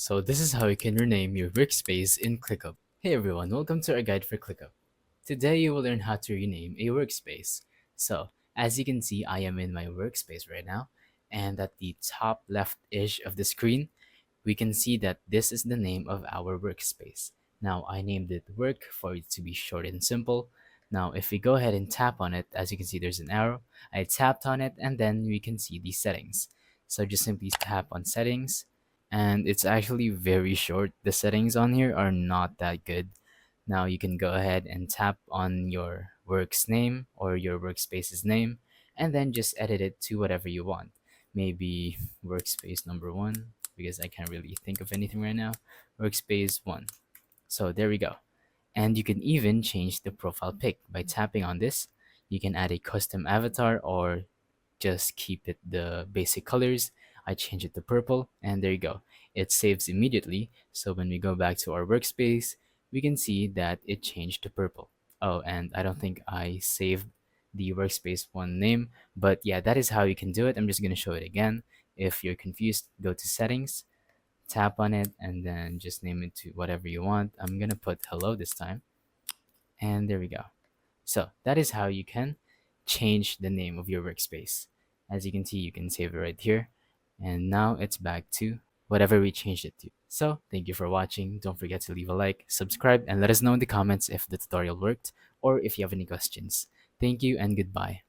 So this is how you can rename your workspace in ClickUp. Hey everyone, welcome to our guide for ClickUp. Today you will learn how to rename a workspace. So as you can see, I am in my workspace right now, and at the top left-ish of the screen, we can see that this is the name of our workspace. Now I named it work for it to be short and simple. Now if we go ahead and tap on it, as you can see there's an arrow. I tapped on it and then we can see the settings. So just simply tap on settings, and it's actually very short. The settings on here are not that good. Now you can go ahead and tap on your work's name or your workspace's name and then just edit it to whatever you want. Maybe workspace number one, because I can't really think of anything right now. Workspace one. So there we go. And you can even change the profile pic by tapping on this. You can add a custom avatar or just keep it the basic colors. I change it to purple, and there you go. It saves immediately. So when we go back to our workspace, we can see that it changed to purple. Oh, and I don't think I saved the workspace one name, but yeah, that is how you can do it. I'm just going to show it again. If you're confused, go to settings, tap on it, and then just name it to whatever you want. I'm going to put hello this time, and there we go. So that is how you can change the name of your workspace. As you can see, you can save it right here. And now it's back to whatever we changed it to. So thank you for watching. Don't forget to leave a like, subscribe, and let us know in the comments if the tutorial worked or if you have any questions. Thank you and goodbye.